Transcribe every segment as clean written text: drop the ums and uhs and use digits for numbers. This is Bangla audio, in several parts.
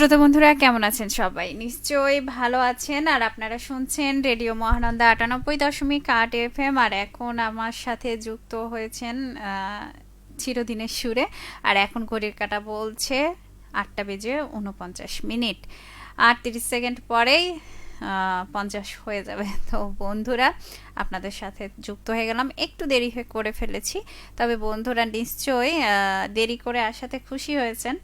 শ্রোতা বন্ধুরা কেমন আছেন? সবাই নিশ্চয়ই ভালো আছেন। আর আপনারা শুনছেন রেডিও মহানন্দা 98.8 FM। আর এখন আমার সাথে যুক্ত হয়েছেন চিরদিনের সুরে। আর এখন ঘড়ির কাঁটা বলছে 8:49। আর 30 সেকেন্ড পরেই 50 হয়ে যাবে। তো বন্ধুরা, আপনাদের সাথে যুক্ত হয়ে গেলাম, একটু দেরি করে ফেলেছি। তবে বন্ধুরা নিশ্চয়ই দেরি করে আসাতে খুশি হয়েছেন,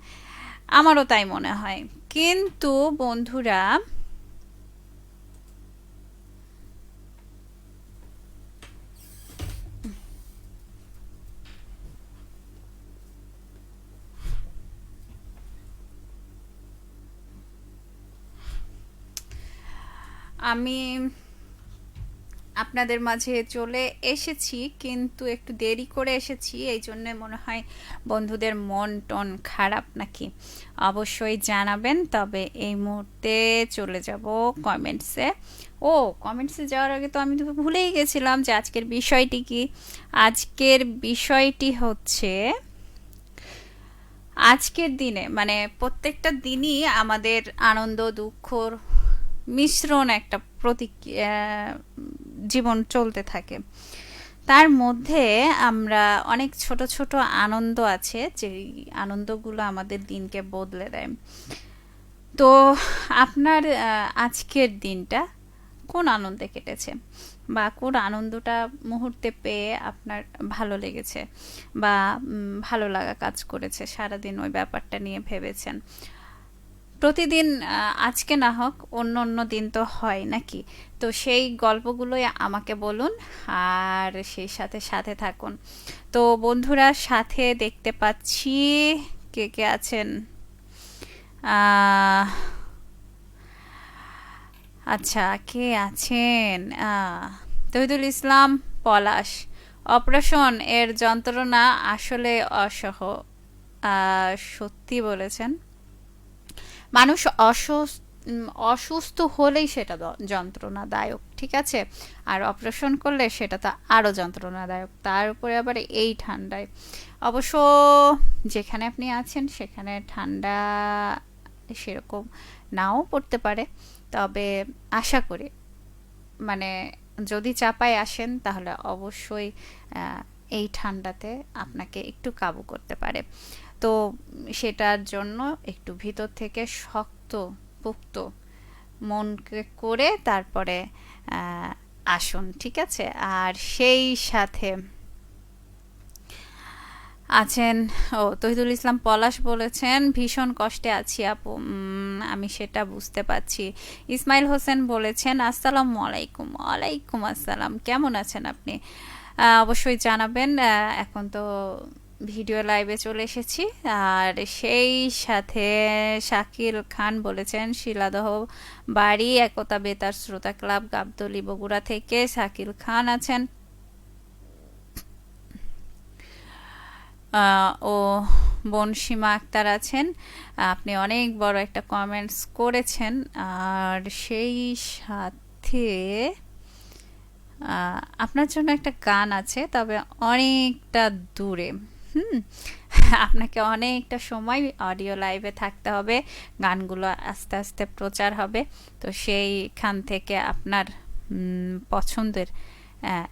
আমারও তাই মনে হয়। কিন্তু বন্ধুরা, আমি আপনাদের মাঝে চলে এসেছি, কিন্তু একটু দেরি করে এসেছি, এই জন্য মনে হয় বন্ধুদের মন টন খারাপ নাকি অবশ্যই জানাবেন। তবে এই মুহূর্তে চলে যাব কমেন্টসে। ও, কমেন্টসে যাওয়ার আগে তো আমি তো ভুলেই গেছিলাম যে আজকের বিষয়টি কি। আজকের বিষয়টি হচ্ছে, আজকের দিনে মানে প্রত্যেকটা দিনই আমাদের আনন্দ দুঃখর মিশ্রণ একটা প্রতীক, জীবন চলতে থাকে। তার মধ্যে আমরা অনেক ছোট ছোট আনন্দ আছে, যে আনন্দগুলো আমাদের দিনকে বদলে দেয়। তো আপনার আজকের দিনটা কোন আনন্দে কেটেছে, বা কোন আনন্দটা মুহূর্তে পেয়ে আপনার ভালো লেগেছে, বা ভালো লাগা কাজ করেছে, সারাদিন ওই ব্যাপারটা নিয়ে ভেবেছেন। প্রতিদিন আজকে না হোক, অন্য অন্য দিন তো হয় নাকি? তো সেই গল্পগুলোই আমাকে বলুন, আর সেই সাথে সাথে থাকুন। তো বন্ধুরা, সাথে দেখতে পাচ্ছি কে কে আছেন। আহ, আচ্ছা, কে আছেন? তহিদুল ইসলাম পলাশ, অপারেশন এর যন্ত্রণা আসলে অসহ। সত্যি বলেছেন। মানুষ অসুস্থ হলেই সেটা যন্ত্রণাদায়ক, ঠিক আছে? আর অপারেশন করলে সেটা তো আরও যন্ত্রণাদায়ক, তার উপরে আবার এই ঠান্ডায়। অবশ্য যেখানে আপনি আছেন সেখানে ঠান্ডা সেরকম নাও পড়তে পারে। তবে আশা করি, মানে যদি চাপায় আসেন তাহলে অবশ্যই এই ঠান্ডাতে আপনাকে একটু কাবু করতে পারে। তো সেটার জন্য একটু ভিতর থেকে শক্ত পোক্ত মনকে করে তারপরে আসুন, ঠিক আছে? আর সেই সাথে আছেন, ও তহিদুল ইসলাম পলাশ বলেছেন ভীষণ কষ্টে আছি আপু। আমি সেটা বুঝতে পারছি। ইসমাইল হোসেন বলেছেন আসসালামু আলাইকুম। ওয়ালাইকুম আসসালাম, কেমন আছেন আপনি? অবশ্যই জানাবেন। এখন তো ভিডিও লাইভে চলে এসেছি। আর সেই সাথে শাকিল খান বলেছেন শিলাদহ বাড়ি একতা বেতার শ্রোতা ক্লাব গাবতলী বগুড়া থেকে শাকিল খান আছেন। ও বনসীমা আক্তার আছেন। আপনি অনেক বড় একটা কমেন্টস করেছেন। আর সেই সাথে আপনার জন্য একটা গান আছে, তবে অনেকটা দূরে। হুম, আপনাকে অনেকটা সময় অডিও লাইভে থাকতে হবে, গানগুলো আস্তে আস্তে প্রচার হবে। তো সেইখান থেকে আপনার পছন্দের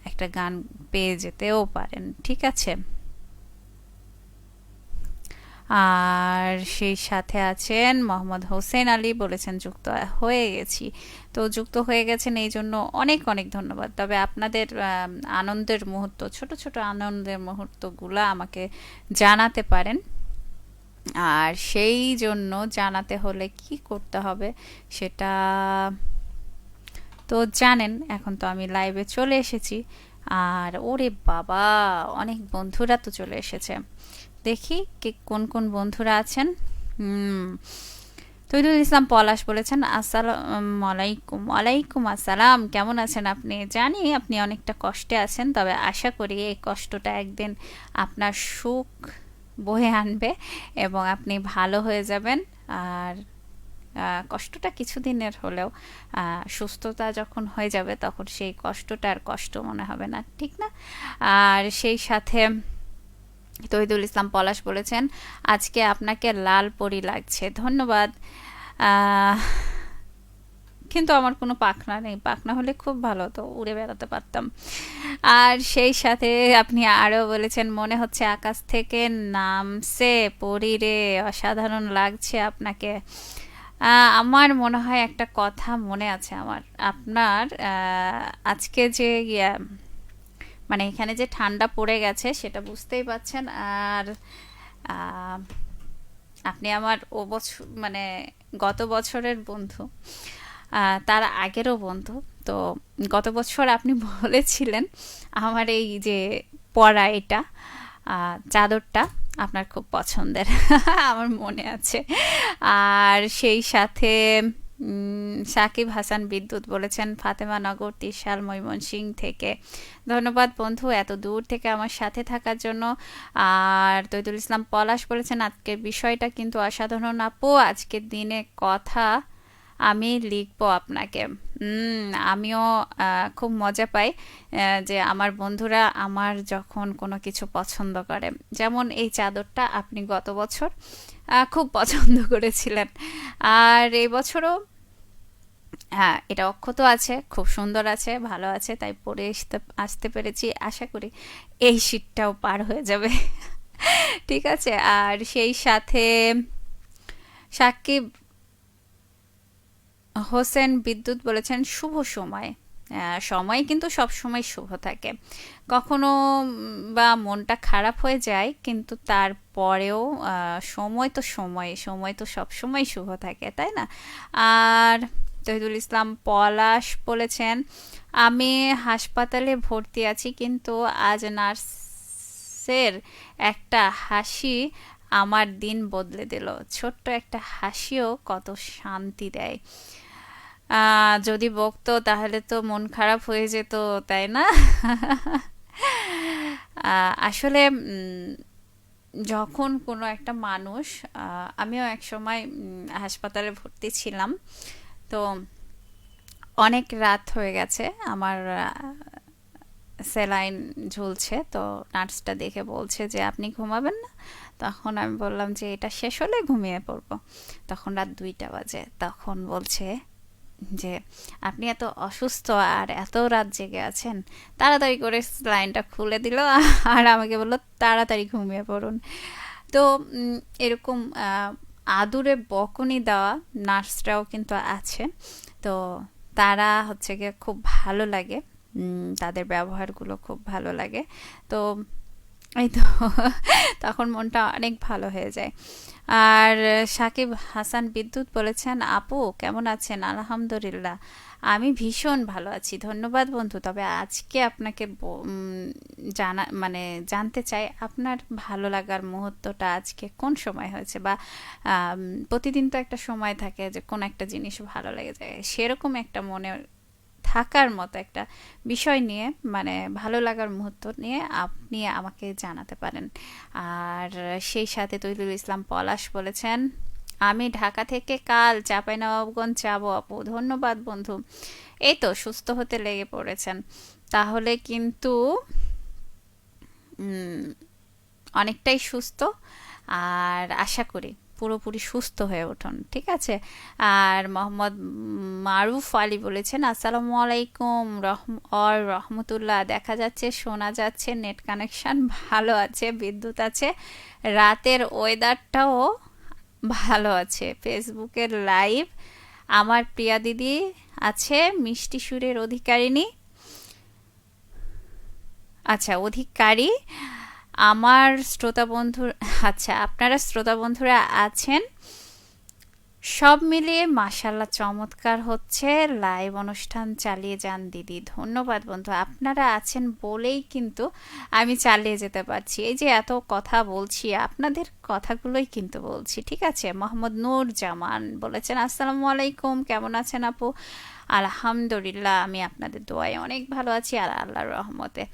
একটা গান পেয়ে যেতেও পারেন, ঠিক আছে? আর সেই সাথে আছেন মোহাম্মদ হোসেন আলী, বলেছেন যুক্ত হয়ে গেছি। তো যুক্ত হয়ে গেছেন, এই জন্য অনেক অনেক ধন্যবাদ। তবে আপনাদের আনন্দের মুহূর্ত, ছোট ছোট আনন্দের মুহূর্তগুলো আমাকে জানাতে পারেন। আর সেই জন্য জানাতে হলে কি করতে হবে সেটা তো জানেন। এখন তো আমি লাইভে চলে এসেছি। আর ওরে বাবা, অনেক বন্ধুরা তো চলে এসেছে। দেখি কে কোন কোন বন্ধুরা আছেন। হুম, তৈদুল ইসলাম পলাশ বলেছেন আসসালামু আলাইকুম। ওয়ালাইকুম আসসালাম, কেমন আছেন আপনি? জানি আপনি অনেকটা কষ্টে আছেন, তবে আশা করি এই কষ্টটা একদিন আপনার সুখ বয়ে আনবে এবং আপনি ভালো হয়ে যাবেন। আর কষ্টটা কিছুদিনের হলেও সুস্থতা যখন হয়ে যাবে তখন সেই কষ্টটা আর কষ্ট মনে হবে না, ঠিক না? আর সেই সাথে তহিদুল ইসলাম পলাশ বলেছেন আজকে আপনাকে লাল পরি লাগছে। ধন্যবাদ। আহ, কিন্তু আমার কোনো পাখনা নেই, পাখনা হলে খুব ভালো হতো, উড়ে বেড়াতে পারতাম। আর সেই সাথে আপনি আরও বলেছেন মনে হচ্ছে আকাশ থেকে নামছে পরী রে, অসাধারণ লাগছে আপনাকে। আমার মনে হয় একটা কথা মনে আছে আমার, আপনার আজকে যে মানে এখানে যে ঠান্ডা পড়ে গেছে সেটা বুঝতেই পাচ্ছেন। আর আহ, আপনি আমার ও বছর মানে গত বছরের বন্ধু, তার আগেরও বন্ধু। তো গত বছর আপনি বলেছিলেন আমার এই যে পরা এটা চাদরটা আপনার খুব পছন্দের। আমার মনে আছে। আর সেই সাথে সাকিব হাসান বিদ্যুৎ বলেছেন ফাতেমা নগর, ত্রিশাল, ময়মনসিংহ থেকে। ধন্যবাদ বন্ধু এত দূর থেকে আমার সাথে থাকার জন্য। আর তৈদুল ইসলাম পলাশ বলেছেন আজকের বিষয়টা কিন্তু অসাধারণ আপু, আজকের দিনে কথা আমি লিখবো আপনাকে। আমিও খুব মজা পাই যে আমার বন্ধুরা আমার যখন কোনো কিছু পছন্দ করে, যেমন এই চাদরটা আপনি গত বছর খুব পছন্দ করেছিলেন। আর এই বছরও হ্যাঁ, এটা অক্ষত আছে, খুব সুন্দর আছে, ভালো আছে, তাই পরে আসতে আসতে পেরেছি। আশা করি এই শীতটাও পার হয়ে যাবে। ঠিক আছে। আর সেই সাথে সাকিব হোসেন বিদ্যুৎ বলেছেন শুভ সময়। সময় কিন্তু সব সময় শুভ থাকে, কখনো বা মনটা খারাপ হয়ে যায়, কিন্তু তারপরেও সময় তো সময়, সময় তো সব সময় শুভ থাকে, তাই না? আর তহিদুল ইসলাম পলাশ বলেছেন আমি হাসপাতালে ভর্তি আছি, কিন্তু আজ নার্সের একটা হাসি আমার দিন বদলে দিল। ছোট্ট একটা হাসিও কত শান্তি দেয়। যদি বকতো তাহলে তো মন খারাপ হয়ে যেত, তাই না? আসলে যখন কোনো একটা মানুষ, আমিও এক সময় হাসপাতালে ভর্তি ছিলাম। তো অনেক রাত হয়ে গেছে, আমার স্যালাইন ঝুলছে, তো নার্সটা দেখে বলছে যে আপনি ঘুমাবেন না? তখন আমি বললাম যে এটা শেষ হলে ঘুমিয়ে পড়বো। তখন রাত 2টা বাজে, তখন বলছে যে আপনি এত অসুস্থ আর এত রাত জেগে আছেন, তাড়াতাড়ি করে লাইনটা খুলে দিল আর আমাকে বললো তাড়াতাড়ি ঘুমিয়ে পড়ুন। তো এরকম আদুরে বকুনি দেওয়া নার্সরাও কিন্তু আছে। তো তারা হচ্ছে গিয়ে খুব ভালো লাগে, তাদের ব্যবহারগুলো খুব ভালো লাগে। তো এই তো তখন মনটা অনেক ভালো হয়ে যায়। আর সাকিব হাসান বিদ্যুৎ বলেছেন আপু কেমন আছেন? আলহামদুলিল্লাহ, আমি ভীষণ ভালো আছি, ধন্যবাদ বন্ধু। তবে আজকে আপনাকে জানা মানে জানতে চাই আপনার ভালো লাগার মুহূর্তটা আজকে কোন সময় হয়েছে, বা প্রতিদিন তো একটা সময় থাকে যে কোন একটা জিনিস ভালো লেগে যায়, সেরকম একটা মনে থাকার মতো একটা বিষয় নিয়ে, মানে ভালো লাগার মুহূর্ত নিয়ে আপনি আমাকে জানাতে পারেন। আর সেই সাথে তৈদুল ইসলাম পলাশ বলেছেন আমি ঢাকা থেকে কাল চাঁপাইনবাবগঞ্জ যাবো আপু। ধন্যবাদ বন্ধু, এই তো সুস্থ হতে লেগে পড়েছেন, তাহলে কিন্তু উম, অনেকটাই সুস্থ। আর আশা করি পুরোপুরি সুস্থ হয়ে উঠুন, ঠিক আছে? আর মোহাম্মদ মারুফ আলী বলেছেন আসসালামু আলাইকুম রহমতুল্লাহ, দেখা যাচ্ছে শোনা যাচ্ছে নেট কানেকশন ভালো আছে, বিদ্যুৎ আছে, রাতের ওয়েদারটাও ভালো আছে, ফেসবুকের লাইভ আমার প্রিয়া দিদি আছে, মিষ্টি সুরের অধিকারিণী, আচ্ছা অধিকারী আমার শ্রোতা বন্ধু, আচ্ছা আপনারা শ্রোতা বন্ধুরা আছেন, সব মিলিয়ে মাশাল্লাহ চমৎকার হচ্ছে, লাইভ অনুষ্ঠান চালিয়ে যান দিদি। ধন্যবাদ বন্ধু, আপনারা আছেন বলেই কিন্তু আমি চালিয়ে যেতে পারছি, এই যে এত কথা বলছি আপনাদের কথাগুলোই কিন্তু বলছি, ঠিক আছে? মোহাম্মদ নূর জামান বলেছেন আসসালামু আলাইকুম, কেমন আছেন আপু? আলহামদুলিল্লাহ, আমি আপনাদের দোয়ায় অনেক ভালো আছি আর আল্লাহর রহমতে।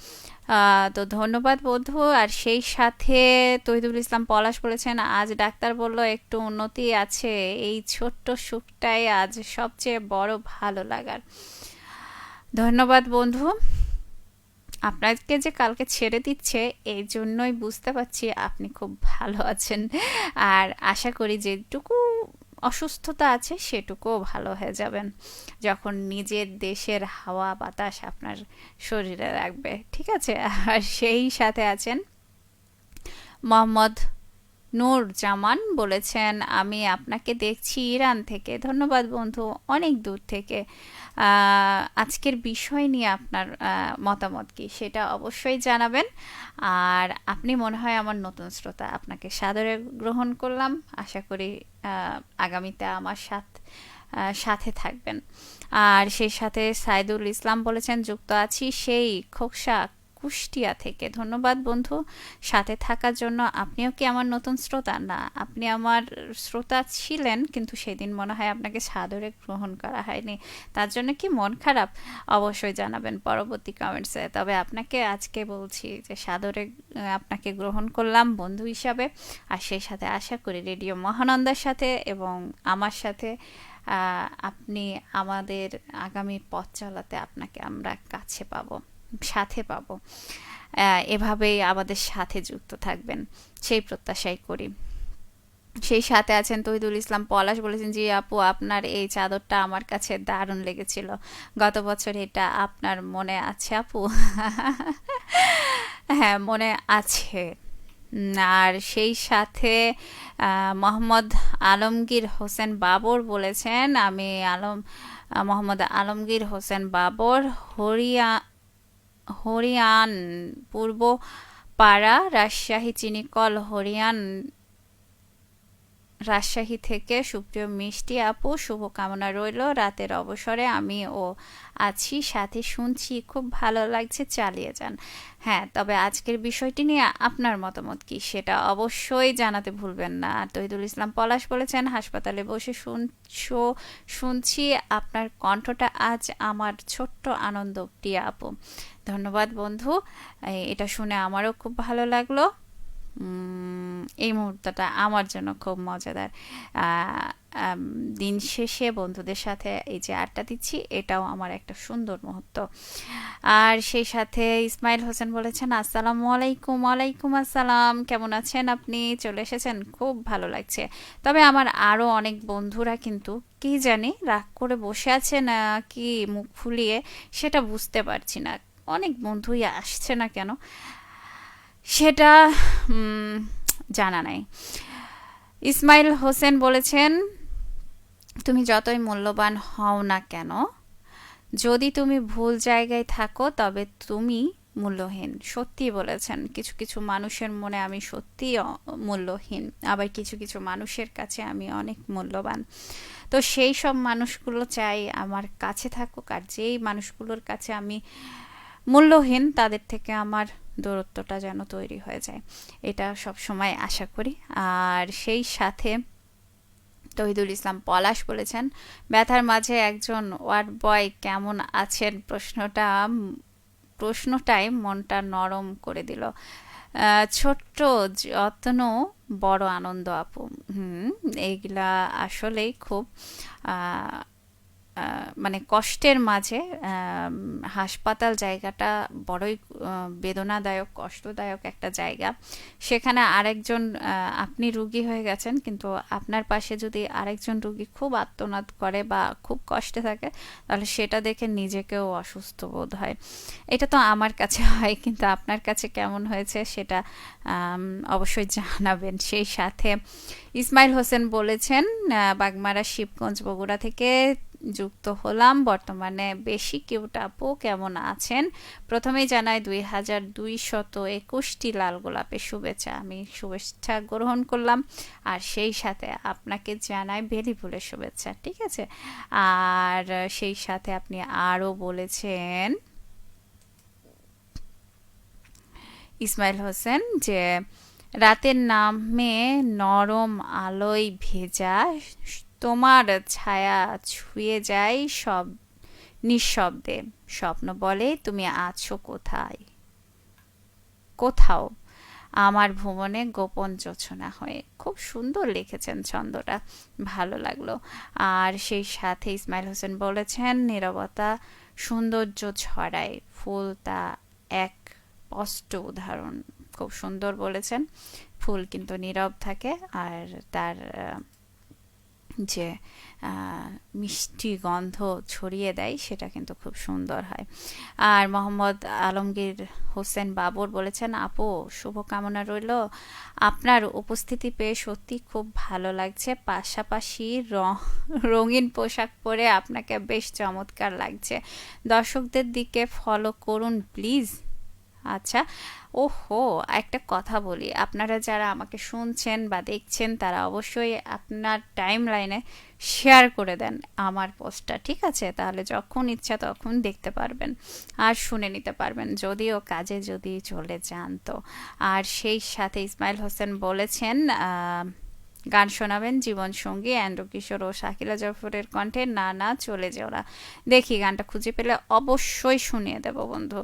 তো ধন্যবাদ বন্ধু। আর সেই সাথে তহিদুল ইসলাম পলাশ বলেছেন আজ ডাক্তার বলল একটু উন্নতি আছে, এই ছোট্ট সুখটাই আজ সবচেয়ে বড় ভালো লাগার। ধন্যবাদ বন্ধু, আপনাকে যে কালকে ছেড়ে দিচ্ছে এই জন্যই বুঝতে পারছি আপনি খুব ভালো আছেন। আর আশা করি যেটুকু অসুস্থতা আছে সেটুকুও ভালো হয়ে যাবেন যখন নিজের দেশের হাওয়া বাতাস আপনার শরীরে রাখবে, ঠিক আছে? আর সেই সাথে আছেন মোহাম্মদ নূর জামান, বলেছেন আমি আপনাকে দেখছি ইরান থেকে। ধন্যবাদ বন্ধু, অনেক দূর থেকে। আজকের বিষয় নিয়ে আপনার মতামত কি সেটা অবশ্যই জানাবেন। আর আপনি মনে হয় আমার নতুন শ্রোতা, আপনাকে সাদরে গ্রহণ করলাম। আশা করি আগামীতে আমার সাথে থাকবেন। আর সেই সাথে সাইদুল ইসলাম বলেছেন যুক্ত আছি সেই খোকসা কুষ্টিয়া থেকে। ধন্যবাদ বন্ধু সাথে থাকার জন্য। আপনিও কি আমার নতুন শ্রোতা? না, আপনি আমার শ্রোতা ছিলেন, কিন্তু সেদিন মনে হয় আপনাকে সাদরে গ্রহণ করা হয়নি। তার জন্য কি মন খারাপ? অবশ্যই জানাবেন পরবর্তী কমেন্টসে। তবে আপনাকে আজকে বলছি যে সাদরে আপনাকে গ্রহণ করলাম বন্ধু হিসাবে। আর সেই সাথে আশা করি রেডিও মহানন্দার সাথে এবং আমার সাথে আপনি আমাদের আগামী পথ চালাতে আপনাকে আমরা কাছে পাবো, সাথে পাবো। এভাবেই আমাদের সাথে যুক্ত থাকবেন সেই প্রত্যাশাই করি। সেই সাথে আছেন তহিদুল ইসলাম পলাশ, বলেছেন জি আপু, আপনার এই চাদরটা আমার কাছে দারুণ লেগেছিল গত বছর, এটা আপনার মনে আছে আপু? হ্যাঁ, মনে আছে। আর সেই সাথে মোহাম্মদ আলমগীর হোসেন বাবর বলেছেন মোহাম্মদ আলমগীর হোসেন বাবর হরিয়ান পূর্ব পাড়া রাজশাহী চিনিকল হরিয়ান রাজশাহী থেকে। সুপ্রিয় মিষ্টি আপু, শুভকামনা রইল। রাতের অবসরে আমিও আছি, সাথে শুনছি, খুব ভালো লাগছে, চালিয়ে যান। হ্যাঁ, তবে আজকের বিষয়টি নিয়ে আপনার মতামত কি সেটা অবশ্যই জানাতে ভুলবেন না। আর তহিদুল ইসলাম পলাশ বলেছেন হাসপাতালে বসে শুনছি আপনার কণ্ঠটা আজ আমার ছোট্ট আনন্দ, প্রিয়া আপু। ধন্যবাদ বন্ধু, এটা শুনে আমারও খুব ভালো লাগলো। এই মুহূর্তটা আমার জন্য খুব মজাদার। দিন শেষে বন্ধুদের সাথে এই যে আড্ডা দিচ্ছি, এটাও আমার একটা সুন্দর মুহূর্ত। আর সেই সাথে ইসমাইল হোসেন বলেছেন আসসালামু আলাইকুম। ওয়ালাইকুম আসসালাম, কেমন আছেন আপনি? চলে এসেছেন, খুব ভালো লাগছে। তবে আমার আরও অনেক বন্ধুরা কিন্তু কি জানি রাগ করে বসে আছে না কি মুখ ফুলিয়ে, সেটা বুঝতে পারছি না। অনেক বন্ধুই আসছে না কেন সেটা জানা নাই। ইসমাইল হোসেন বলেছেন তুমি যতই মূল্যবান হও না কেন, যদি তুমি ভুল জায়গায় থাকো তবে তুমি মূল্যহীন। সত্যি বলেছেন, কিছু কিছু মানুষের মনে আমি সত্যি মূল্যহীন, আবার কিছু কিছু মানুষের কাছে আমি অনেক মূল্যবান। তো সেই সব মানুষগুলো চাই আমার কাছে থাকুক, আর যেই মানুষগুলোর কাছে আমি মূল্যহীন তাদের থেকে আমার দূরত্বটা যেন তৈরি হয়ে যায়, এটা সব সময় আশা করি। আর সেই সাথে তহিদুল ইসলাম পলাশ বলেছেন ব্যথার মাঝে একজন ওয়ার্ড বয় কেমন আছেন, প্রশ্নটাই মনটা নরম করে দিল। ছোট্ট যত্ন বড় আনন্দ আপু। এইগুলা আসলেই খুব মানে কষ্টের মাঝে হাসপাতাল জায়গাটা বড়ই বেদনাদায়ক, কষ্টদায়ক একটা জায়গা। সেখানে আরেকজন আপনি রুগী হয়ে গেছেন, কিন্তু আপনার পাশে যদি আরেকজন রুগী খুব আর্তনাদ করে বা খুব কষ্টে থাকে, তাহলে সেটা দেখে নিজেকেও অসুস্থ বোধ হয়। এটা তো আমার কাছে হয়, কিন্তু আপনার কাছে কেমন হয়েছে সেটা অবশ্যই জানাবেন। সেই সাথে ইসমাইল হোসেন বলেছেন বাগমারা শিবগঞ্জ বগুড়া থেকে যুক্ত হলাম। বর্তমানে বেশি কিউট আপু, কেমন আছেন? প্রথমেই জানাই 2221টি লাল গোলাপের শুভেচ্ছা। আমি শুভেচ্ছা গ্রহণ করলাম। আর সেই সাথে আপনাকে জানাই বেলি ফুলের শুভেচ্ছা, ঠিক আছে? আর সেই সাথে আপনি আরও বলেছেন ইসমাইল হোসেন যে রাতের নামে নরম আলোয় ভেজা তোমার ছায়া ছুঁয়ে যায় সব নিঃশব্দে, স্বপ্ন বলে তুমি আছো কোথাও আমার ভুবনে গোপন যোছনা হয়ে। খুব সুন্দর লিখেছেন, ছন্দটা ভালো লাগলো। আর সেই সাথে ইসমাইল হোসেন বলেছেন নীরবতা সৌন্দর্য ছড়ায়, ফুল তা এক স্পষ্ট উদাহরণ। খুব সুন্দর বলেছেন, ফুল কিন্তু নীরব থাকে আর তার যে মিষ্টি গন্ধ ছড়িয়ে দেয়, সেটা কিন্তু খুব সুন্দর হয়। আর মোহাম্মদ আলমগীর হোসেন বাবর বলেছেন, আপু শুভকামনা রইল, আপনার উপস্থিতি পেয়ে সত্যি খুব ভালো লাগছে, পাশাপাশি রঙিন পোশাক পরে আপনাকে বেশ চমৎকার লাগছে, দর্শকদের দিকে ফলো করুন প্লিজ। আচ্ছা, ওহো, একটা কথা বলি, আপনারা যারা আমাকে শুনছেন বা দেখছেন তারা অবশ্যই আপনার টাইম লাইনে শেয়ার করে দেন আমার পোস্টটা, ঠিক আছে? তাহলে যখন ইচ্ছা তখন দেখতে পারবেন আর শুনে নিতে পারবেন, যদিও কাজে যদি চলে যান তো। আর সেই সাথে ইসমাইল হোসেন বলেছেন গান শোনাবেন জীবনসঙ্গী এন্ড্রু কিশোর ও শাকিলা জাফরের কণ্ঠে, না না চলে যেও না। দেখি গানটা খুঁজে পেলে অবশ্যই শুনিয়ে দেব বন্ধু।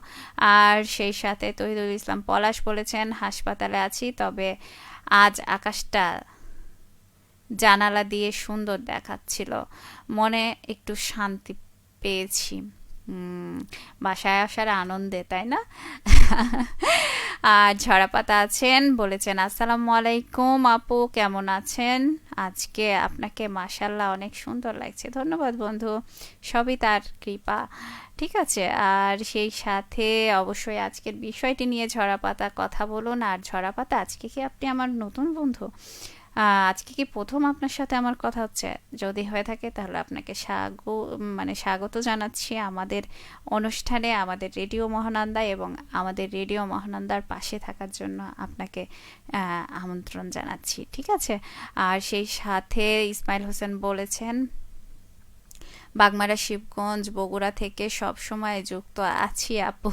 আর সেই সাথে তহিদুল ইসলাম পলাশ বলেছেন, হাসপাতালে আছি, তবে আজ আকাশটা জানালা দিয়ে সুন্দর দেখাচ্ছিল, মনে একটু শান্তি পেয়েছি। বাসায় আসার আনন্দে, তাই না? আর ঝরাপাতা আছেন, বলেছেন আসসালামু আলাইকুম আপু, কেমন আছেন? আজকে আপনাকে মাশাল্লাহ অনেক সুন্দর লাগছে। ধন্যবাদ বন্ধু, সবই তার কৃপা। ঠিক আছে, আর সেই সাথে অবশ্যই আজকের বিষয়টি নিয়ে ঝরাপাতা কথা বলুন। আর ঝরাপাতা, আজকে কি আপনি আমার নতুন বন্ধু? আজকে কি প্রথম আপনার সাথে আমার কথা হচ্ছে? যদি হয়ে থাকে তাহলে আপনাকে স্বাগত জানাচ্ছি আমাদের অনুষ্ঠানে, আমাদের রেডিও মহানন্দায়, এবং আমাদের রেডিও মহানন্দার পাশে থাকার জন্য আপনাকে আমন্ত্রণ জানাচ্ছি, ঠিক আছে? আর সেই সাথে ইসমাইল হোসেন বলেছেন, বাগমারা শিবগঞ্জ বগুড়া থেকে সব সময় যুক্ত আছি আপু।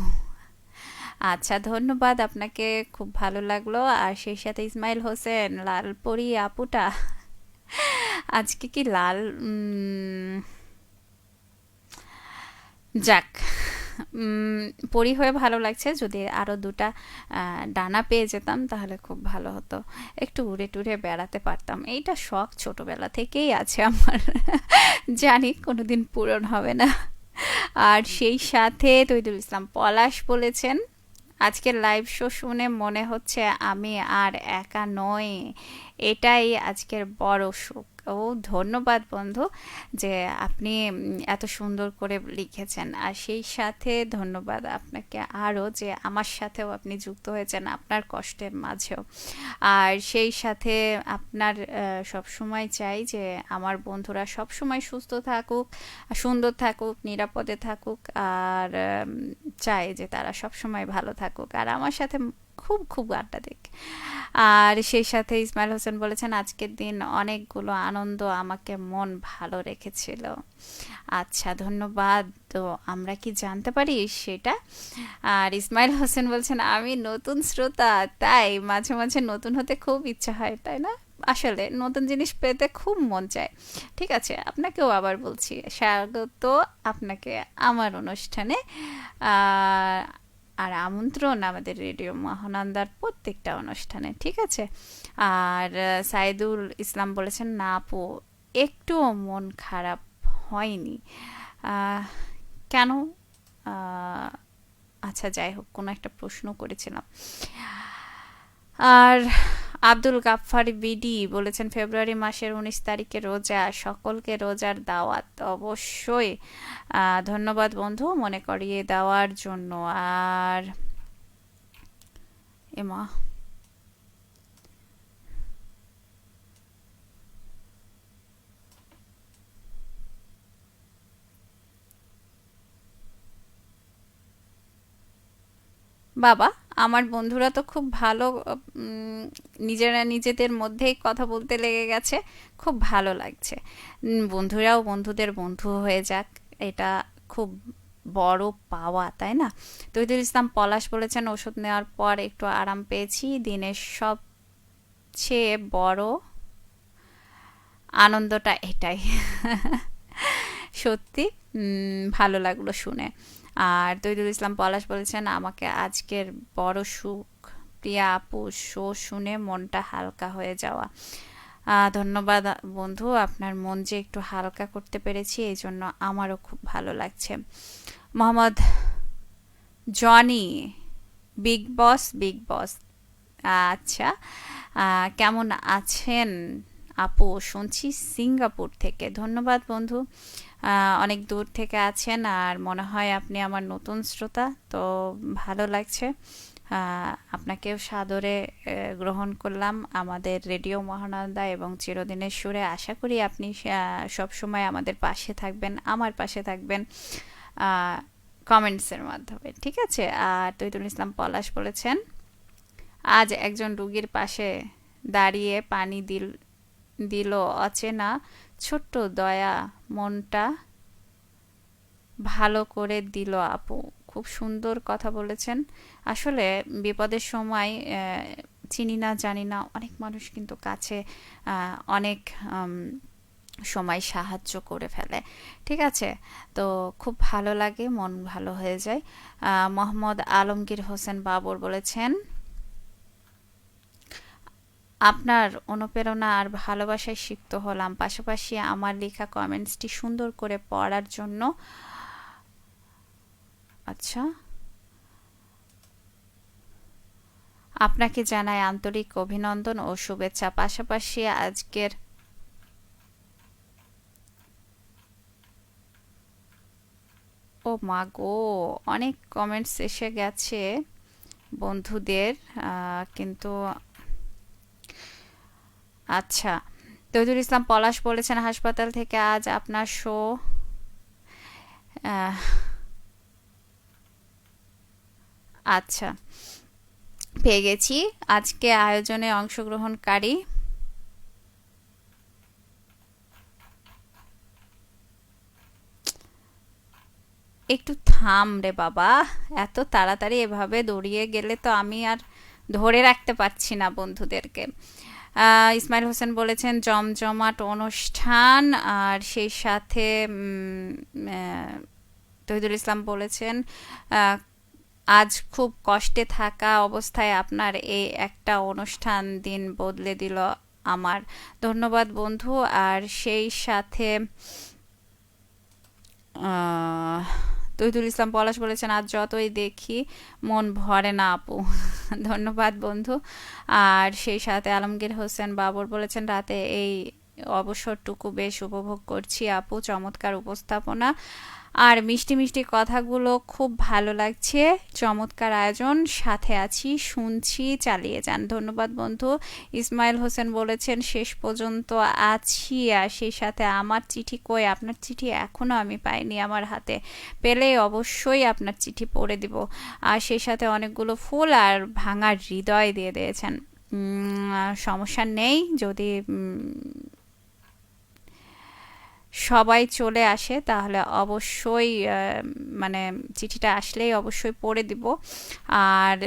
আচ্ছা, ধন্যবাদ আপনাকে, খুব ভালো লাগলো। আর সেই সাথে ইসমাইল হোসেন, লালপরি আপুটা আজকে কি লাল, যাক, উম, পরি হয়ে ভালো লাগছে। যদি আরো দুটা ডানা পেয়ে যেতাম তাহলে খুব ভালো হতো, একটু উড়ে টুরে বেড়াতে পারতাম। এইটা শখ ছোটবেলা থেকেই আছে আমার, জানি কোনোদিন পূরণ হবে না। আর সেই সাথে তৈদুল ইসলাম পলাশ বলেছেন, আজকের লাইভ শো শুনে মনে হচ্ছে আমি আর একা নই, এটাই আজকের বড় সুখ। ও, ধন্যবাদ বন্ধু, যে আপনি এত সুন্দর করে লিখেছেন। আর সেই সাথে ধন্যবাদ আপনাকে আরও, যে আমার সাথেও আপনি যুক্ত হয়েছেন আপনার কষ্টের মাঝেও। আর সেই সাথে আপনার সব সময় চাই যে আমার বন্ধুরা সব সময় সুস্থ থাকুক, সুন্দর থাকুক, নিরাপদে থাকুক, আর চাই যে তারা সব সময় ভালো থাকুক আর আমার সাথে খুব খুব আড্ডা দিক। আর সেই সাথে ইসমাইল হোসেন বলেছেন, আজকের দিন অনেকগুলো আনন্দ আমাকে মন ভালো রেখেছিল। আচ্ছা, ধন্যবাদ। তো আমরা কি জানতে পারি সেটা? আর ইসমাইল হোসেন বলছেন, আমি নতুন শ্রোতা, তাই মাঝে মাঝে নতুন হতে খুব ইচ্ছা হয়, তাই না? আসলে নতুন জিনিস পেতে খুব মন চায়। ঠিক আছে, আপনাকেও আবার বলছি স্বাগত আপনাকে আমার অনুষ্ঠানে। আহ, আর আমন্ত্রণ আমাদের রেডিও মহানন্দার প্রত্যেকটা অনুষ্ঠানে, ঠিক আছে? আর সাইদুল ইসলাম বলেছেন, না আপু, একটুও মন খারাপ হয়নি। আহ, কেন? আহ, আচ্ছা, যাই হোক, কোনো একটা প্রশ্ন করেছিলাম। আর আব্দুল গাফফার বিডি বলেছেন, ফেব্রুয়ারি মাসের 19 তারিখে রোজা, সকলকে রোজার দাওয়াত। অবশ্যই, ধন্যবাদ বন্ধু মনে করিয়ে দেওয়ার জন্য। আর এমা, বাবা, আমার বন্ধুরা তো খুব ভালো, উম, নিজেরা নিজেদের মধ্যেই কথা বলতে লেগে গেছে, খুব ভালো লাগছে। বন্ধুরাও বন্ধুদের বন্ধু হয়ে যাক, এটা খুব বড় পাওয়া, তাই না? তহিদুল ইসলাম পলাশ বলেছেন, ওষুধ নেওয়ার পর একটু আরাম পেয়েছি, দিনের সবচেয়ে বড় আনন্দটা এটাই। সত্যি ভালো লাগলো শুনে। আর তৈদুল ইসলাম পলাশ বলেছেন, আমাকে আজকের বড় সুখ প্রিয়া আপু শো শুনে মনটা হালকা হয়ে যাওয়া। ধন্যবাদ বন্ধু, আপনার মন যে একটু হালকা করতে পেরেছি এই জন্য আমারও খুব ভালো লাগছে। মোহাম্মদ জনি, বিগ বস, বিগ বস, আচ্ছা, কেমন আছেন আপু শুনছি সিঙ্গাপুর থেকে। ধন্যবাদ বন্ধু, অনেক দূর থেকে আছেন আর মনে হয় আপনি আমার নতুন শ্রোতা, তো ভালো লাগছে। আপনাকেও সাদরে গ্রহণ করলাম আমাদের রেডিও মহানন্দা এবং চিরদিনের সুরে। আশা করি আপনি সব সময় আমাদের পাশে থাকবেন, আমার পাশে থাকবেন কমেন্টসের মাধ্যমে, ঠিক আছে? আর তৈদুল ইসলাম পলাশ বলেছেন, আজ একজন রুগীর পাশে দাঁড়িয়ে পানি দিল অচেনা ছোট্ট দয়া, মনটা ভালো করে দিল আপু। খুব সুন্দর কথা বলেছেন। আসলে বিপদের সময় চিনি না জানি না অনেক মানুষ কিন্তু কাছে অনেক সময় সাহায্য করে ফেলে, ঠিক আছে? তো খুব ভালো লাগে, মন ভালো হয়ে যায়। মোহাম্মদ আলমগীর হোসেন বাবর বলেছেন, আপনার অনুপ্রেরণা আর ভালোবাসায় সিক্ত হলাম, পাশাপাশি আমার লেখা কমেন্টসটি সুন্দর করে পড়ার জন্য। আচ্ছা, আপনাকে জানাই আন্তরিক অভিনন্দন ও শুভেচ্ছা। পাশাপাশি আজকের ও মা গো, অনেক কমেন্টস এসে গেছে বন্ধুদের, কিন্তু আচ্ছা। তৈদুল ইসলাম পলাশ বলেছেন, হাসপাতাল থেকে আজ আপনার শো আচ্ছা, পেয়ে গেছি। আজকে আয়োজনে অংশগ্রহণকারী একটু থাম রে বাবা, এত তাড়াতাড়ি এভাবে দৌড়িয়ে গেলে তো আমি আর ধরে রাখতে পারছি না বন্ধুদেরকে। ইসমাইল হোসেন বলেছেন জমজমাট অনুষ্ঠান, আর সেই সাথে তহিদুল ইসলাম বলেছেন আজ খুব কষ্টে থাকা অবস্থায় আপনার এই একটা অনুষ্ঠান দিন বদলে দিল আমার। ধন্যবাদ বন্ধু। আর সেই সাথে তহিদুল ইসলাম পলাশ বলেছেন, আজ যতই দেখি মন ভরে না আপু। ধন্যবাদ বন্ধু। আর সেই সাথে আলমগীর হোসেন বাবর বলেছেন, রাতে এই অবসরটুকু বেশ উপভোগ করছি আপু, চমৎকার উপস্থাপনা আর মিষ্টি মিষ্টি কথাগুলো খুব ভালো লাগছে, চমৎকার আয়োজন, সাথে আছি, শুনছি, চালিয়ে যান। ধন্যবাদ বন্ধু। ইসমাইল হোসেন বলেছেন, শেষ পর্যন্ত আছি, আর সেই সাথে আমার চিঠি কই, আপনার চিঠি এখনো আমি পাইনি আমার হাতে, পেলে অবশ্যই আপনার চিঠি পড়ে দিব। আর সেই সাথে অনেকগুলো ফুল আর ভাঙার হৃদয় দিয়ে দিয়েছেন। সমস্যা নেই, যদি সবাই চলে আসে তাহলে অবশ্যই মানে চিঠিটা আসলেই অবশ্যই পড়ে দিব। আর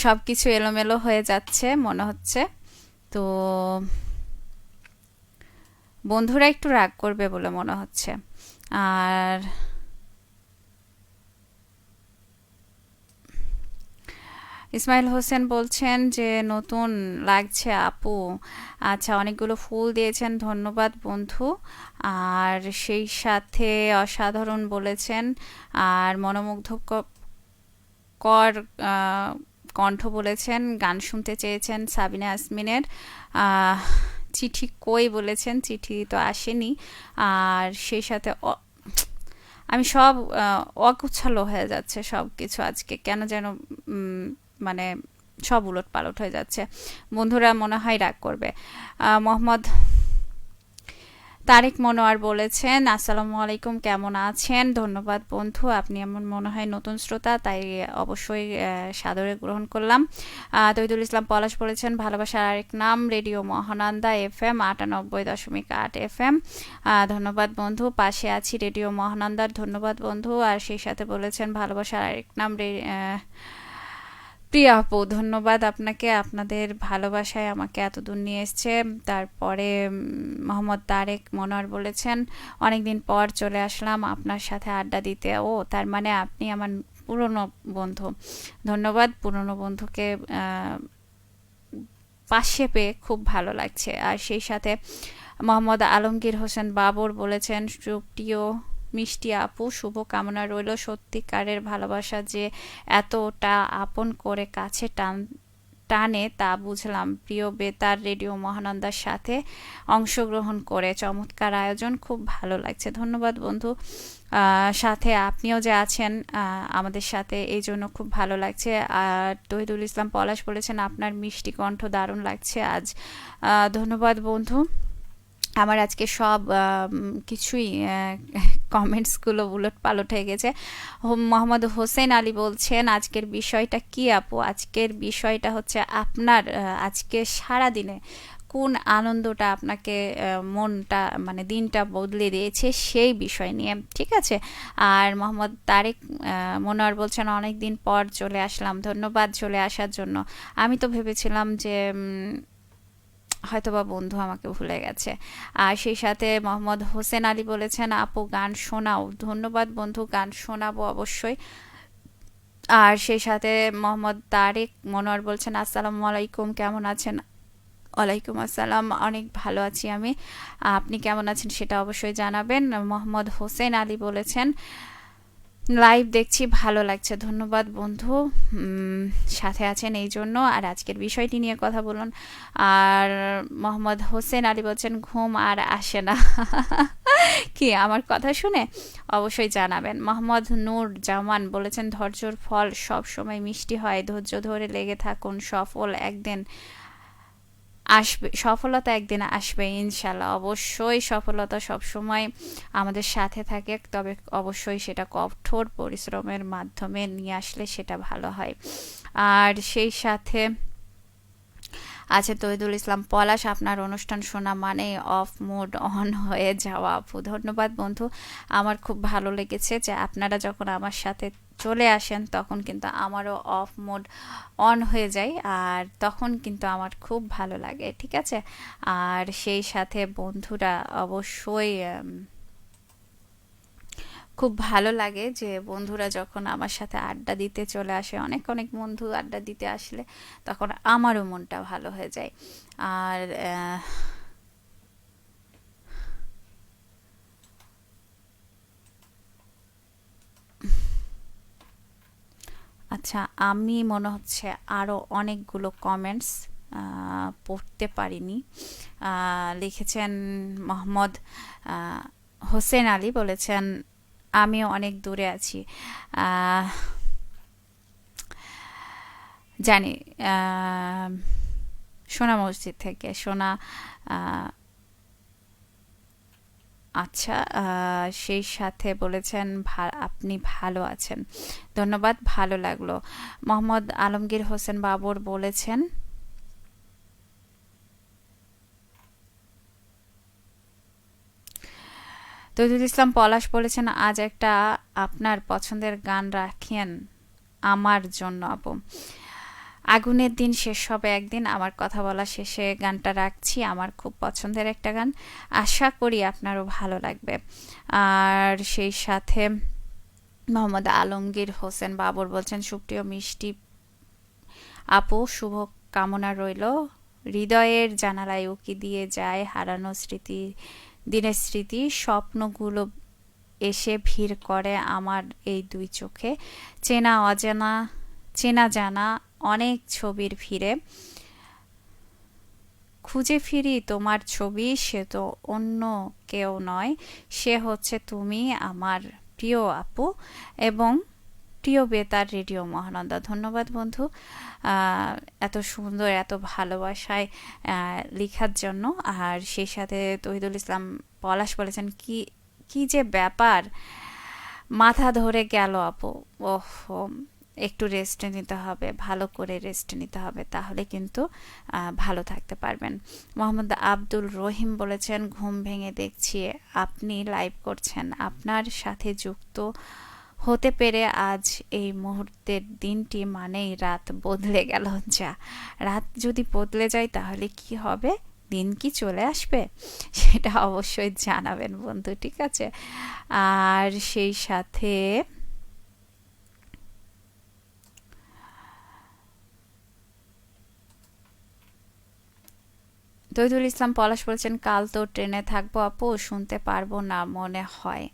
সব কিছু এলোমেলো হয়ে যাচ্ছে মনে হচ্ছে, তো বন্ধুরা একটু রাগ করবে বলে মনে হচ্ছে। আর ইসমাইল হোসেন বলছেন যে নতুন লাগছে আপু। আচ্ছা, অনেকগুলো ফুল দিয়েছেন, ধন্যবাদ বন্ধু। আর সেই সাথে অসাধারণ বলেছেন, আর মনোমুগ্ধকর কণ্ঠ বলেছেন, গান শুনতে চেয়েছেন সাবিনা আসমিনের। চিঠি কই বলেছেন, চিঠি তো আসেনি। আর সেই সাথে আমি সব অগুছালো হয়ে যাচ্ছে সব কিছু আজকে, কেন যেন মানে সব উলট পালট হয়ে যাচ্ছে, বন্ধুরা মনে হয় রাগ করবে। মোহাম্মদ তারেক মনোয়ার বলেছেন, আসসালামু আলাইকুম, কেমন আছেন? ধন্যবাদ বন্ধু, আপনি এমন মনে হয় নতুন শ্রোতা, তাই অবশ্যই সাদরে গ্রহণ করলাম। তহিদুল ইসলাম পলাশ বলেছেন, ভালোবাসার আরেক নাম রেডিও মহানন্দা FM 98.8 FM। ধন্যবাদ বন্ধু, পাশে আছি রেডিও মহানন্দার। ধন্যবাদ বন্ধু। আর সেই সাথে বলেছেন, ভালোবাসার আরেক নাম প্রিয়া আপু, ধন্যবাদ আপনাকে, আপনাদের ভালোবাসায় আমাকে এত দূর নিয়ে এসছে। তারপরে মোহাম্মদ তারেক মনোয়ার বলেছেন, অনেকদিন পর চলে আসলাম আপনার সাথে আড্ডা দিতে। ও, তার মানে আপনি আমার পুরনো বন্ধু। ধন্যবাদ, পুরনো বন্ধুকে পাশে পেয়ে খুব ভালো লাগছে। আর সেই সাথে মোহাম্মদ আলমগীর হোসেন বাবর বলেছেন, সুপ্রিয় মিষ্টি আপু, শুভ কামনা রইল, সত্যিকারের ভালোবাসা যে এতটা আপন করে কাছে টানে তা বুঝলাম প্রিয় বেতার রেডিও মহানন্দার সাথে অংশগ্রহণ করে। চমৎকার আয়োজন, খুব ভালো লাগছে। ধন্যবাদ বন্ধু। সাথে আপনিও যে আছেন আমাদের সাথে, এই জন্য খুব ভালো লাগছে। আর তহিদুল ইসলাম পলাশ বলেছেন আপনার মিষ্টি কণ্ঠ দারুণ লাগছে আজ। ধন্যবাদ বন্ধু। আমার আজকে সব কিছুই কমেন্টসগুলো উলট পালট হয়ে গেছে। মোহাম্মদ হোসেন আলী বলছেন আজকের বিষয়টা কি আপু? আজকের বিষয়টা হচ্ছে আপনার আজকে সারা দিনে কোন আনন্দটা আপনাকে মনটা মানে দিনটা বদলে দিয়েছে সেই বিষয় নিয়ে, ঠিক আছে? আর মোহাম্মদ তারেক মনোয়ার বলছেন অনেক দিন পর চলে আসলাম, ধন্যবাদ চলে আসার জন্য। আমি তো ভেবেছিলাম যে হয়তোবা বন্ধু আমাকে ভুলে গেছে। আর সেই সাথে মোহাম্মদ হোসেন আলী বলেছেন আপু গান শোনাও। ধন্যবাদ বন্ধু, গান শোনাবো অবশ্যই। আর সেই সাথে মোহাম্মদ তারেক মনোয়ার বলছেন আসসালামু আলাইকুম, কেমন আছেন? ওয়ালাইকুম আসসালাম, অনেক ভালো আছি আমি। আপনি কেমন আছেন সেটা অবশ্যই জানাবেন। মোহাম্মদ হোসেন আলী বলেছেন লাইভ দেখছি, ভালো লাগছে। ধন্যবাদ বন্ধু, সাথে আছেন এই জন্য। আর আজকের বিষয়টি নিয়ে কথা বলুন। আর মোহাম্মদ হোসেন আলী বলছেন ঘুম আর আসে না কি আমার কথা শুনে? অবশ্যই জানাবেন। মোহাম্মদ নূর জামান বলেছেন ধৈর্যর ফল সব সময় মিষ্টি হয়, ধৈর্য ধরে লেগে থাকুন, সফল একদিন আসবে, সফলতা একদিন আসবে ইনশাল্লাহ। অবশ্যই সফলতা সবসময় আমাদের সাথে থাকে, তবে অবশ্যই সেটা কঠোর পরিশ্রমের মাধ্যমে নিয়ে আসলে সেটা ভালো হয়। আর সেই সাথে আছে তহিদুল ইসলাম পলাশ, আপনার অনুষ্ঠান শোনা মানে অফ মোড অন হয়ে যাওয়া আপু। ধন্যবাদ বন্ধু, আমার খুব ভালো লেগেছে যে আপনারা যখন আমার সাথে চলে আসেন তখন কিন্তু আমারও অফ মোড অন হয়ে যায়, আর তখন কিন্তু আমার খুব ভালো লাগে, ঠিক আছে? আর সেই সাথে বন্ধুরা অবশ্যই খুব ভালো লাগে যে বন্ধুরা যখন আমার সাথে আড্ডা দিতে চলে আসে, অনেক অনেক বন্ধু আড্ডা দিতে আসলে তখন আমারও মনটা ভালো হয়ে যায়। আর আচ্ছা, আমি মনে হচ্ছে আরও অনেকগুলো কমেন্টস পড়তে পারিনি। লিখেছেন মোহাম্মদ আহ, হোসেন আলী বলেছেন আমিও অনেক দূরে আছি। আহ, জানি আহ, সোনা মসজিদ থেকে সোনা। আহ, আচ্ছা, সেই সাথে বলেছেন আপনি ভালো আছেন, ধন্যবাদ, ভালো লাগলো। মোহাম্মদ আলমগীর হোসেন বাবর বলেছেন তহিদুল ইসলাম পলাশ বলেছেন আজ একটা আপনার পছন্দের গান রাখেন আমার জন্য আপু। আগুনের দিন শেষ হবে একদিন, আমার কথা বলা শেষে গানটা রাখছি, আমার খুব পছন্দের একটা গান, আশা করি আপনারও ভালো লাগবে। আর সেই সাথে মোহাম্মদ আলমগীর হোসেন বাবর বলছেন সুপ্রিয় মিষ্টি আপু শুভ কামনা রইল, হৃদয়ের জানালায় উকি দিয়ে যায় হারানো স্মৃতি, দিনের স্মৃতি, স্বপ্নগুলো এসে ভিড় করে আমার এই দুই চোখে, চেনা অজানা চেনা জানা অনেক ছবির ভিড়ে খুঁজে ফিরি তোমার ছবি, সে তো অন্য কেউ নয়, সে হচ্ছে তুমি আমার প্রিয় আপু এবং প্রিয় বেতার রেডিও মহানন্দা। ধন্যবাদ বন্ধু এত সুন্দর এত ভালোবাসায় লেখার জন্য। আর সেই সাথে তহিদুল ইসলাম পলাশ বলেছেন কি কি যে ব্যাপার, মাথা ধরে গেল আপু। ওহ, একটু রেস্ট নিতে হবে, ভালো করে রেস্ট নিতে হবে, তাহলে কিন্তু ভালো থাকতে পারবেন। মোহাম্মদ আব্দুল রহিম বলেছেন ঘুম ভেঙে দেখছি আপনি লাইভ করছেন, আপনার সাথে যুক্ত হতে পেরে আজ এই মুহূর্তের দিনটি মানেই রাত বদলে গেল। যা, রাত যদি বদলে যায় তাহলে কি হবে, দিন কি চলে আসবে? সেটা অবশ্যই জানাবেন বন্ধু, ঠিক আছে? আর সেই সাথে তহিদুল ইসলাম পলাশ বলছেন কাল তো ট্রেনে থাকবো আপু, শুনতে পারবো না মনে হয়।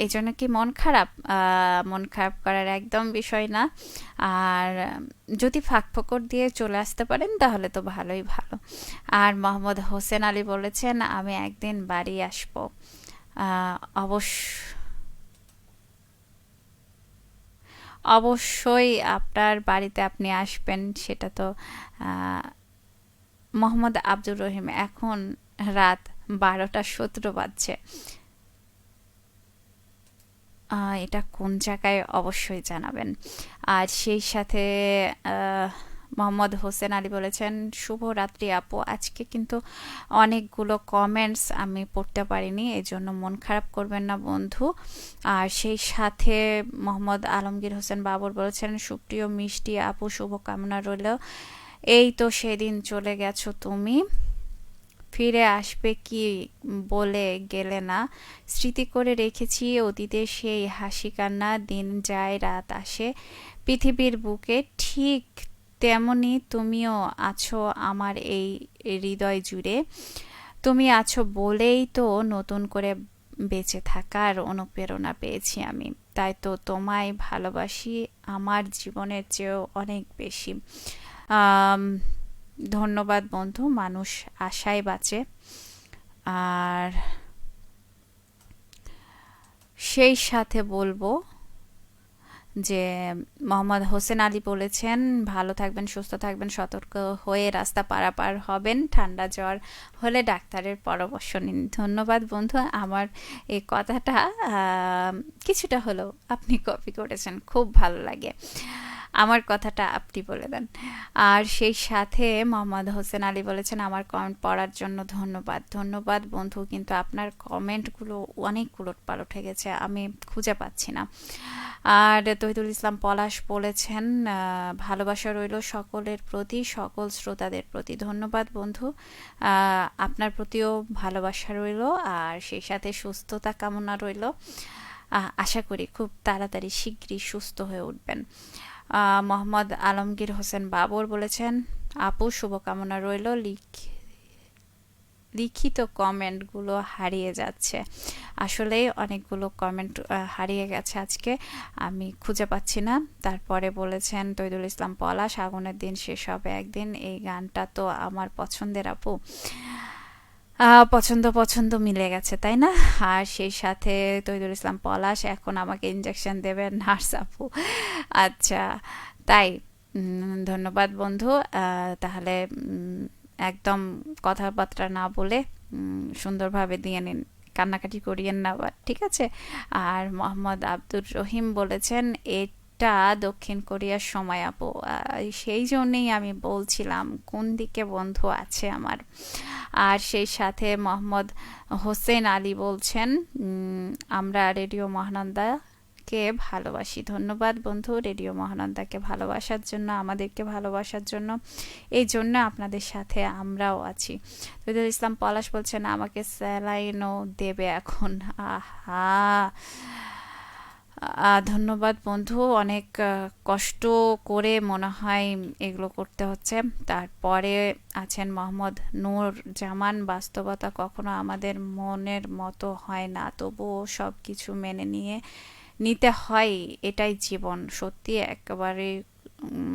এই জন্য কি মন খারাপ? মন খারাপ করার একদম বিষয় না। আর যদি ফাঁক ফোকর দিয়ে চলে আসতে পারেন তাহলে তো ভালোই ভালো। আর মোহাম্মদ হোসেন আলী বলেছেন আমি একদিন বাড়ি আসবো। আহ, অবশ্য অবশ্যই আপনার বাড়িতে আপনি আসবেন, সেটা তো আহ, মোহাম্মদ আব্দুর রহিম, এখন রাত 12টা 17 বাজছে। এটা কোন জায়গায় অবশ্যই জানাবেন। আর সেই সাথে আহ, মোহাম্মদ হোসেন আলী বলেছেন শুভরাত্রি আপু। আজকে কিন্তু অনেকগুলো কমেন্টস আমি পড়তে পারিনি, এই জন্য মন খারাপ করবেন না বন্ধু। আর সেই সাথে মোহাম্মদ আলমগীর হোসেন বাবর বলেছেন সুপ্রিয় মিষ্টি আপু, শুভকামনা রইল। এই তো সেদিন চলে গেছো তুমি, ফিরে আসবে কি বলে গেলে না। স্মৃতি করে রেখেছি অতীতে সেই হাসি কান্না, দিন যায় রাত আসে পৃথিবীর বুকে, ঠিক তেমনি তুমিও আছো আমার এই হৃদয় জুড়ে। তুমি আছো বলেই তো নতুন করে বেঁচে থাকার অনুপ্রেরণা পেয়েছি আমি। তাই তো তোমায় ভালোবাসি আমার জীবনের চেয়েও অনেক বেশি। আম, ধন্যবাদ বন্ধু, মানুষ আশায় বাঁচে। আর সেই সাথে বলবো যে মোহাম্মদ হোসেন আলী বলেছেন ভালো থাকবেন, সুস্থ থাকবেন, সতর্ক হয়ে রাস্তা পারাপার হবেন, ঠান্ডা জ্বর হলে ডাক্তারের পরামর্শ নিন। ধন্যবাদ বন্ধু, আমার এই কথাটা কিছুটা হলেও আপনি কপি করেছেন, খুব ভালো লাগে। আমার কথাটা আপনি বলে দেন। আর সেই সাথে মোহাম্মদ হোসেন আলী বলেছেন আমার কমেন্ট পড়ার জন্য ধন্যবাদ। ধন্যবাদ বন্ধু, কিন্তু আপনার কমেন্টগুলো অনেক উলটপালট হয়ে গেছে, আমি খুঁজে পাচ্ছি না। আর তহিদুল ইসলাম পলাশ বলেছেন ভালোবাসা রইল সকলের প্রতি, সকল শ্রোতাদের প্রতি। ধন্যবাদ বন্ধু, আপনার প্রতিও ভালোবাসা রইল। আর সেই সাথে সুস্থতা কামনা রইল, আশা করি খুব তাড়াতাড়ি শীঘ্রই সুস্থ হয়ে উঠবেন। মোহাম্মদ আলমগীর হোসেন বাবর বলেছেন আপু শুভকামনা রইল, লিখিত কমেন্টগুলো হারিয়ে যাচ্ছে। আসলে অনেকগুলো কমেন্ট হারিয়ে গেছে আজকে, আমি খুঁজে পাচ্ছি না। তারপরে বলেছেন তৈদুল ইসলাম পলাশ আগুনের দিন শেষ হবে একদিন, এই গানটা তো আমার পছন্দের আপু। পছন্দ পছন্দ মিলে গেছে তাই না? আর সেই সাথে তৈদুল ইসলাম পলাশ এখন আমাকে ইঞ্জেকশন দেবে নার্স আপু। আচ্ছা, তাই ধন্যবাদ বন্ধু। তাহলে একদম কথাবার্তা না বলে সুন্দরভাবে দিয়ে নিন, কান্নাকাটি করিয়েন না আবার, ঠিক আছে? আর মোহাম্মদ আব্দুর রহিম বলেছেন এটা দক্ষিণ কোরিয়ার সময় আপু। সেই জন্যেই আমি বলছিলাম কোন দিকে বন্ধু আছে আমার। আর সেই সাথে মোহাম্মদ হোসেন আলী বলছেন আমরা রেডিও মহানন্দা কে ভালোবাসি। ধন্যবাদ বন্ধু, রেডিও মহানন্দাকে ভালোবাসার জন্য, আমাদেরকে ভালোবাসার জন্য। এই জন্য আপনাদের সাথে আমরাও আছি। তৈদুল ইসলাম পলাশ বলছেন আমাকে স্যালাইনও দেবে এখন। আহা, ধন্যবাদ বন্ধু, অনেক কষ্ট করে মনে হয় এগুলো করতে হচ্ছে। তারপরে আছেন মোহাম্মদ নূর জামান, বাস্তবতা কখনো আমাদের মনের মতো হয় না, তবুও সব কিছু মেনে নিতে হয়, এটাই জীবন। সত্যি একেবারে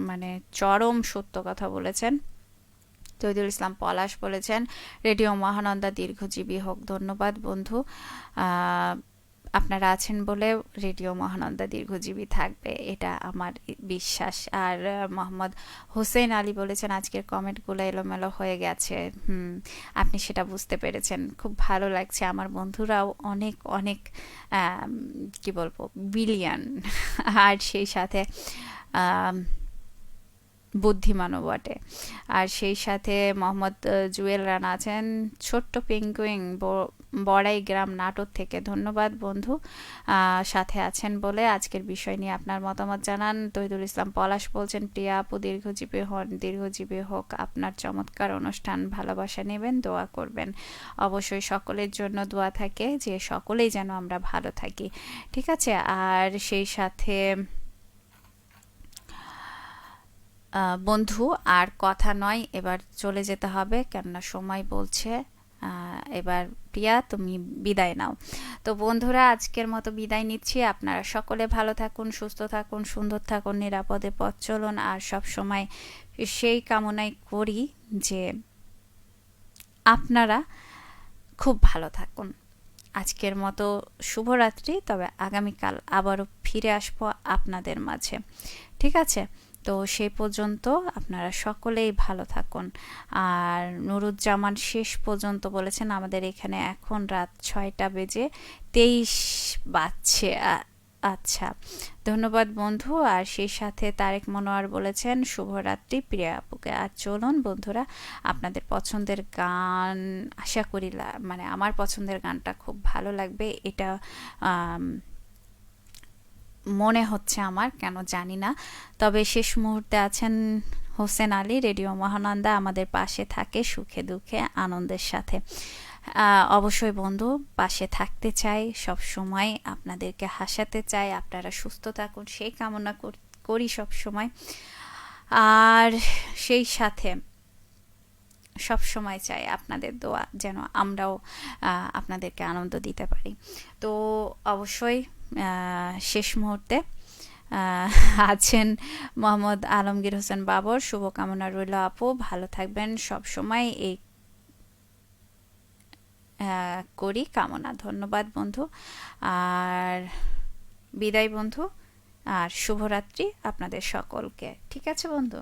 মানে চরম সত্য কথা বলেছেন। তৈদুল ইসলাম পলাশ বলেছেন রেডিও মহানন্দা দীর্ঘজীবী হোক। ধন্যবাদ বন্ধু, আপনারা আছেন বলে রেডিও মহানন্দা দীর্ঘজীবী থাকবে, এটা আমার বিশ্বাস। আর মোহাম্মদ হোসেন আলী বলেছেন আজকের কমেন্টগুলো এলোমেলো হয়ে গেছে। আপনি সেটা বুঝতে পেরেছেন, খুব ভালো লাগছে। আমার বন্ধুরাও অনেক অনেক কি বলবো বিলিয়ন। আর সেই সাথে বুদ্ধিমানও বটে। আর সেই সাথে মোহাম্মদ জুয়েল রানা আছেন ছোট্ট পেঙ্গুইন, বড়াই গ্রাম নাটোর থেকে। ধন্যবাদ বন্ধু, সাথে আছেন বলে। আজকের বিষয় নিয়ে আপনার মতামত জানান। তহিদুল ইসলাম পলাশ বলছেন প্রিয়া আপু দীর্ঘজীবী হন, দীর্ঘজীবী হোক আপনার চমৎকার অনুষ্ঠান, ভালোবাসা নেবেন, দোয়া করবেন। অবশ্যই সকলের জন্য দোয়া থাকে যে সকলেই যেন আমরা ভালো থাকি, ঠিক আছে? আর সেই সাথে বন্ধু আর কথা নয়, এবার চলে যেতে হবে, কেননা সময় বলছে এবার প্রিয়া তুমি বিদায় নাও। তো বন্ধুরা, আজকের মতো বিদায় নিচ্ছি। আপনারা সকলে ভালো থাকুন, সুস্থ থাকুন, সুন্দর থাকুন, নিরাপদে পথ চলুন, আর সব সময় সেই কামনাই করি যে আপনারা খুব ভালো থাকুন। আজকের মতো শুভরাত্রি, তবে আগামীকাল আবারও ফিরে আসবো আপনাদের মাঝে, ঠিক আছে? তো সেই পর্যন্ত আপনারা সকলেই ভালো থাকুন। আর নুরুজ্জামান শেষ পর্যন্ত বলেছেন আমাদের এখানে এখন রাত 6টা বেজে 23 বাজছে। আচ্ছা, ধন্যবাদ বন্ধু। আর সেই সাথে তারেক মনোয়ার বলেছেন শুভরাত্রি প্রিয়া আপুকে। আর চলুন বন্ধুরা, আপনাদের পছন্দের গান, আশা করি মানে আমার পছন্দের গানটা খুব ভালো লাগবে, এটা মনে হচ্ছে আমার, কেন জানি না। তবে শেষ মুহূর্তে আছেন হোসেন আলী, রেডিও মহানন্দা আমাদের পাশে থাকে সুখে দুঃখে আনন্দের সাথে। অবশ্যই বন্ধু, পাশে থাকতে চাই, সব সময় আপনাদেরকে হাসাতে চাই, আপনারা সুস্থ থাকুন সেই কামনা করি সব সময়। আর সেই সাথে সব সময় চাই আপনাদের দোয়া, যেন আমরাও আপনাদেরকে আনন্দ দিতে পারি। তো অবশ্যই শেষ মুহূর্তে আছেন মোহাম্মদ আলমগীর হোসেন বাবর, শুভকামনা রইল আপু, ভালো থাকবেন সব সময়, এই করি কামনা। ধন্যবাদ বন্ধু, আর বিদায় বন্ধু, আর শুভরাত্রি আপনাদের সকলকে, ঠিক আছে বন্ধু?